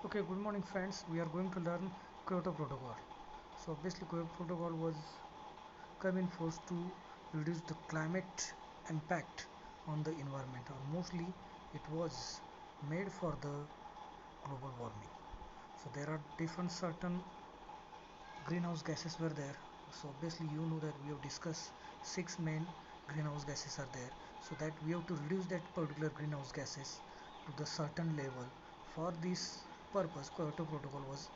Okay, good morning friends. We are going to learn Kyoto Protocol. So obviously Kyoto Protocol was come in force to reduce the climate impact on the environment, or mostly it was made for the global warming. So there are different certain greenhouse gases were there. So obviously you know that we have discussed six main greenhouse gases are there. So that we have to reduce that particular greenhouse gases to the certain level. For this purpose, Kyoto Protocol was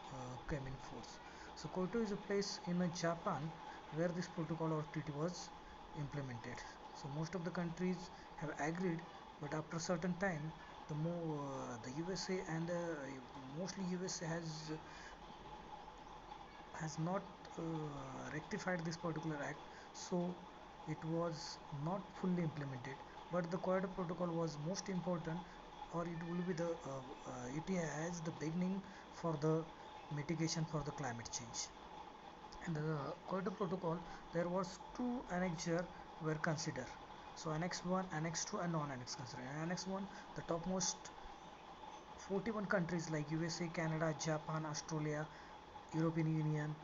came in force. So Kyoto is a place in Japan where this protocol or treaty was implemented. So most of the countries have agreed, but after a certain time, the USA and mostly USA has not rectified this particular act, so it was not fully implemented. But the Kyoto Protocol was most important, or it will be it has the beginning for the mitigation for the climate change. And the Kyoto Protocol, there was two annexure were considered. So Annex 1, Annex 2 and non-annex considered. In Annex 1, the topmost 41 countries like USA, Canada, Japan, Australia, European Union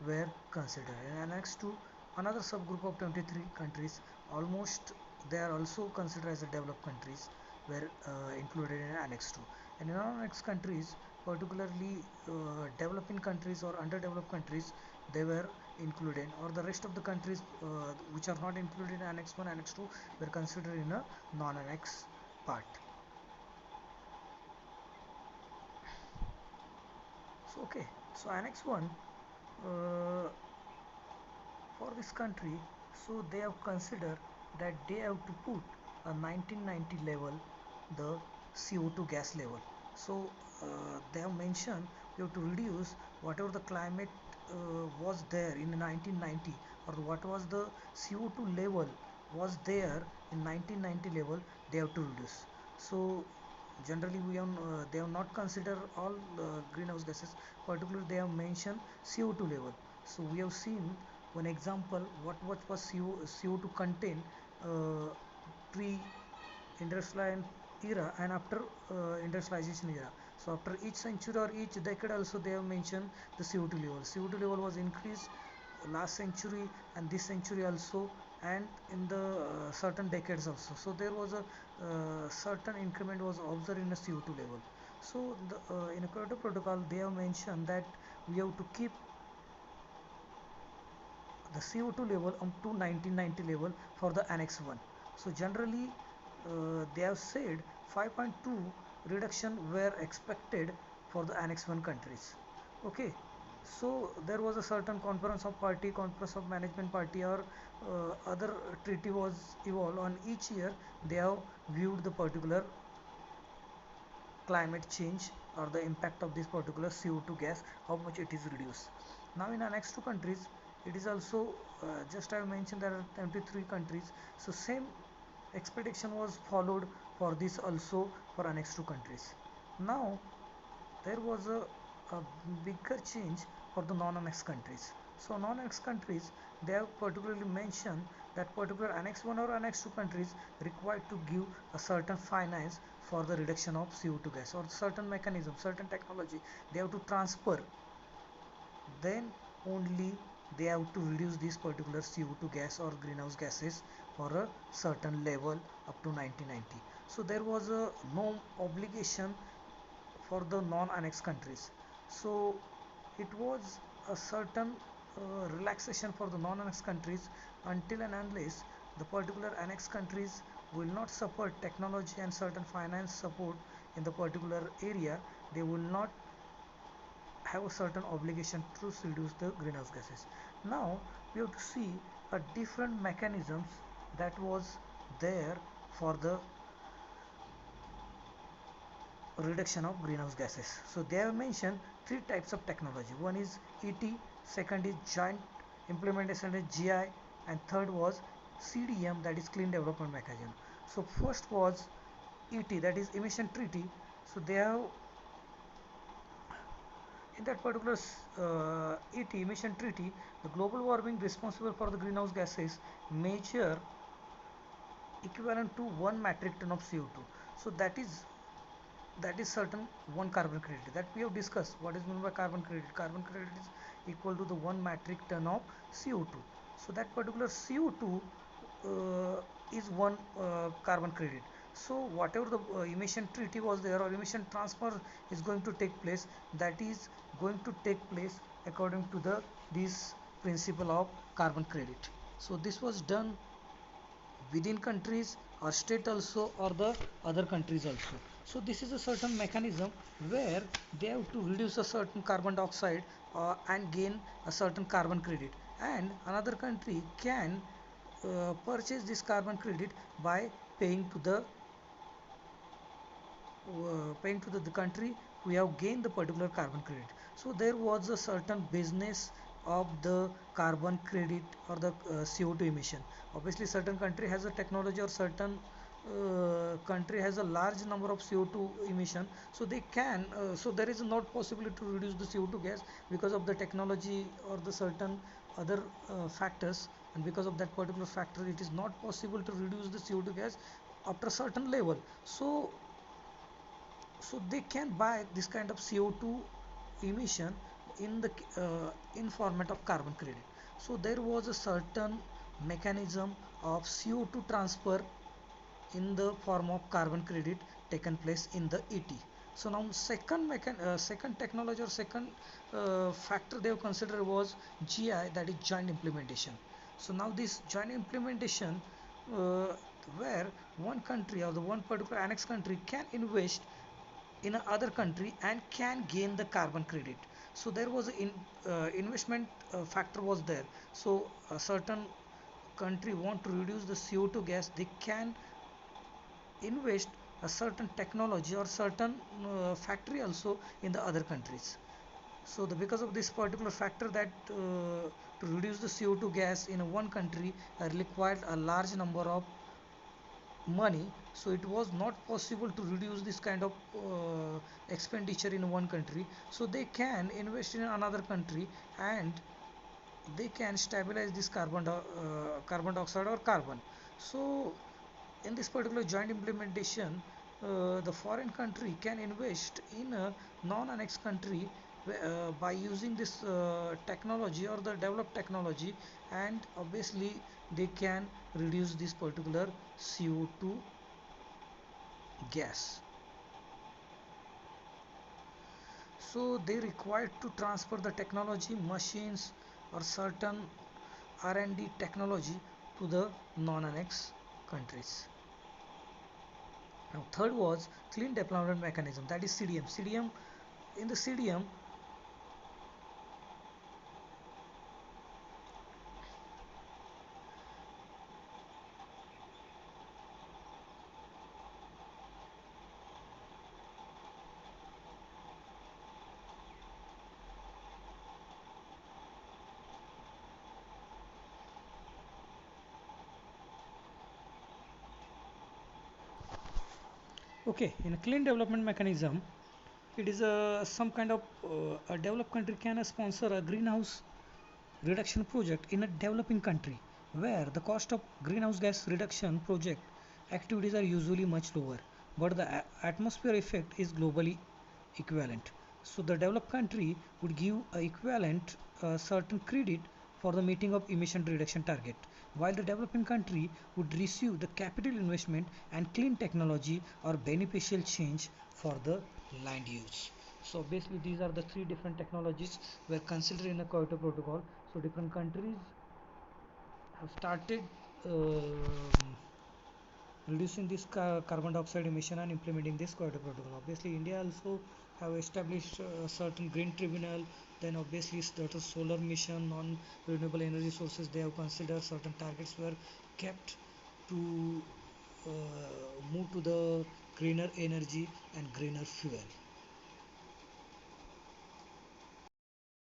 were considered. And next to another subgroup of 23 countries, almost they are also considered as a developed countries, were included in Annex 2. And in non-annex countries, particularly developing countries or underdeveloped countries, they were included, or the rest of the countries which are not included in Annex 1, Annex 2 were considered in a non-annex part. So okay, so Annex 1 uh, for this country, so they have considered that they have to put a 1990 level the CO2 gas level. So they have mentioned you have to reduce whatever the climate was there in 1990, or what was the CO2 level was there in 1990 level, they have to reduce. So generally they have not considered all greenhouse gases, particularly they have mentioned CO2 level. So we have seen one example what was CO2 contain uh, pre industrial era and after industrialization era. So after each century or each decade also they have mentioned the CO2 level. CO2 level was increased last century and this century also, and in the certain decades also. So there was a certain increment was observed in the CO2 level. So in a Kyoto Protocol they have mentioned that we have to keep the CO2 level up to 1990 level for the Annex 1. So generally they have said 5.2 reduction were expected for the Annex 1 countries. Okay, so there was a certain conference of party, conference of management party, or other treaty was evolved on each year. They have viewed the particular climate change or the impact of this particular CO2 gas, how much it is reduced. Now in our next two countries, it is also just I have mentioned there are 23 countries, so same expectation was followed for this also for our next two countries. Now there was a bigger change for the non-annex countries. So non-annex countries, they have particularly mentioned that particular Annex 1 or Annex 2 countries required to give a certain finance for the reduction of CO2 gas, or certain mechanism, certain technology they have to transfer, then only they have to reduce this particular CO2 gas or greenhouse gases for a certain level up to 1990. So there was a no obligation for the non-annex countries. So it was a certain relaxation for the non-annex countries until and unless the particular annex countries will not support technology and certain finance support in the particular area, they will not have a certain obligation to reduce the greenhouse gases. Now we have to see a different mechanisms that was there for the reduction of greenhouse gases. So they have mentioned three types of technology. One is ET, second is joint implementation is GI, and third was CDM, that is clean development mechanism. So first was ET, that is emission treaty. So they have in that particular ET emission treaty, the global warming responsible for the greenhouse gases measure equivalent to 1 metric ton of CO2. So that is that is certain one carbon credit that we have discussed. What is meant by carbon credit? Carbon credit is equal to the 1 metric ton of CO2. So that particular CO2 is one carbon credit. So whatever the emission treaty was there or emission transfer is going to take place, that is going to take place according to the this principle of carbon credit. So this was done within countries or state also or the other countries also. So this is a certain mechanism where they have to reduce a certain carbon dioxide and gain a certain carbon credit, and another country can purchase this carbon credit by paying to the country who have gained the particular carbon credit. So there was a certain business of the carbon credit or the CO2 emission. Obviously, certain country has a technology or certain country has a large number of CO2 emission, so they can. So there is not possibility to reduce the CO2 gas because of the technology or the certain other factors, and because of that particular factor, it is not possible to reduce the CO2 gas after a certain level. So they can buy this kind of CO2 emission in the in format of carbon credit. So there was a certain mechanism of CO2 transfer in the form of carbon credit taken place in the ET. So now second technology or second factor they have considered was GI, that is joint implementation. So now this joint implementation uh, where one country or the one particular annex country can invest in another country and can gain the carbon credit. So there was investment factor was there. So a certain country want to reduce the CO2 gas, they can invest a certain technology or certain factory also in the other countries. So because of this particular factor that to reduce the CO2 gas in one country required a large number of money, so it was not possible to reduce this kind of expenditure in one country, so they can invest in another country and they can stabilize this carbon dioxide or carbon. So in this particular joint implementation, the foreign country can invest in a non-annexed country by using this technology or the developed technology, and obviously they can reduce this particular CO2 gas. So they require to transfer the technology, machines or certain R&D technology to the non-annexed countries. Now third was clean deployment mechanism, that is CDM. CDM in the CDM, okay, in a clean development mechanism, it is a some kind of a developed country can sponsor a greenhouse reduction project in a developing country where the cost of greenhouse gas reduction project activities are usually much lower, but the atmosphere effect is globally equivalent. So the developed country would give a equivalent certain credit for the meeting of emission reduction target, while the developing country would receive the capital investment and clean technology or beneficial change for the land use. So basically these are the three different technologies were considered in the Kyoto Protocol. So different countries have started reducing this carbon dioxide emission and implementing this Kyoto Protocol. Obviously, India also have established certain green tribunal. Then obviously, certain solar mission, non-renewable energy sources. They have considered certain targets were kept to uh, move to the greener energy and greener fuel.